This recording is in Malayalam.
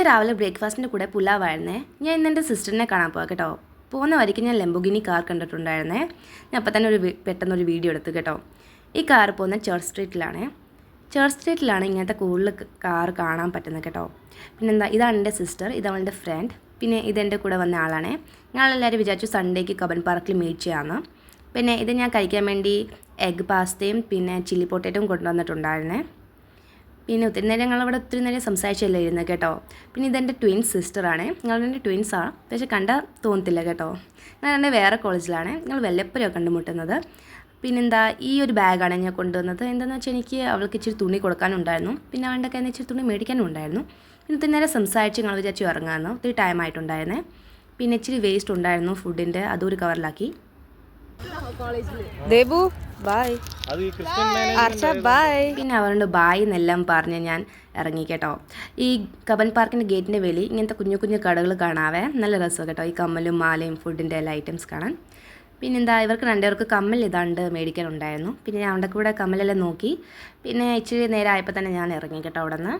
രാവിലെ ബ്രേക്ക്ഫാസ്റ്റിൻ്റെ കൂടെ പുലാവായിരുന്നേ. ഞാൻ ഇന്ന് എൻ്റെ സിസ്റ്ററിനെ കാണാൻ പോകാം കേട്ടോ. പോകുന്ന വഴിക്ക് ഞാൻ ലംബോർഗിനി കാർ കണ്ടിട്ടുണ്ടായിരുന്നേ. ഞാൻ അപ്പോൾ തന്നെ പെട്ടെന്നൊരു വീഡിയോ എടുത്തു കേട്ടോ. ഈ കാർ പോകുന്ന ചേർച്ച് സ്ട്രീറ്റിലാണ് ഇങ്ങനത്തെ കൂടുതൽ കാർ കാണാൻ പറ്റുന്നത് കേട്ടോ. പിന്നെന്താ, ഇതാണ് എൻ്റെ സിസ്റ്റർ, ഇതവളുടെ ഫ്രണ്ട്, പിന്നെ ഇതെൻ്റെ കൂടെ വന്ന ആളാണ്. ഞങ്ങളെല്ലാവരും വിചാരിച്ചു സൺഡേക്ക് കബൻ പാർക്കിൽ മീറ്റ് ചെയ്യാമെന്ന്. പിന്നെ ഇത് ഞാൻ കഴിക്കാൻ വേണ്ടി എഗ് പാസ്തയും പിന്നെ ചില്ലി പൊട്ടേറ്റോയും കൊണ്ടുവന്നിട്ടുണ്ടായിരുന്നേ. പിന്നെ ഒത്തിരി നേരം ഞങ്ങളവിടെ ഒത്തിരി നേരം സംസാരിച്ചല്ലേ ഇരുന്നത് കേട്ടോ. പിന്നെ ഇതെൻ്റെ ട്വിൻസ് സിസ്റ്ററാണ്. ഞങ്ങളുടെ ട്വിൻസാണ്, പക്ഷേ കണ്ടാൽ തോന്നത്തില്ല കേട്ടോ. ഞങ്ങൾ വേറെ കോളേജിലാണ്. ഞങ്ങൾ വല്ലപ്പോഴും കണ്ടുമുട്ടുന്നത്. പിന്നെന്താ, ഈ ഒരു ബാഗാണ് ഞാൻ കൊണ്ടുവന്നത്. എന്താണെന്ന് വെച്ചാൽ എനിക്ക് അവൾക്ക് ഇച്ചിരി തുണി കൊടുക്കാനുണ്ടായിരുന്നു. പിന്നെ അവളുടെ കയ്യിൽ നിന്ന് ഇച്ചിരി തുണി മേടിക്കാനും ഉണ്ടായിരുന്നു. പിന്നെ ഒത്തിരി നേരം സംസാരിച്ച് ഞങ്ങൾ വിചാരിച്ചു ഇറങ്ങാമെന്ന്. ഒത്തിരി ടൈം ആയിട്ടുണ്ടായിരുന്നേ. പിന്നെ ഇച്ചിരി വേസ്റ്റ് ഉണ്ടായിരുന്നു ഫുഡിൻ്റെ, അതൊരു കവറിലാക്കി. Debu bye, Archa bye. പിന്നെ അവരുടെ ബായ് എന്നെല്ലാം പറഞ്ഞ് ഞാൻ ഇറങ്ങി കേട്ടോ. ഈ കബൻ പാർക്കിൻ്റെ ഗേറ്റിൻ്റെ വെളി ഇങ്ങനത്തെ കുഞ്ഞു കുഞ്ഞു കടകൾ കാണാവേ നല്ല രസമാണ് കേട്ടോ. ഈ കമ്മലും മാലയും ഫുഡിൻ്റെ എല്ലാ ഐറ്റംസ് കാണാൻ. പിന്നെന്താ, ഇവർക്ക് രണ്ടുപേർക്ക് കമ്മൽ ഇതാണ്ട് മേടിക്കാനുണ്ടായിരുന്നു. പിന്നെ ഞാൻ അവിടെ കൂടെ കമ്മലെല്ലാം നോക്കി. പിന്നെ ഇച്ചിരി നേരം ആയപ്പോൾ തന്നെ ഞാൻ ഇറങ്ങി കേട്ടോ അവിടെ നിന്ന്.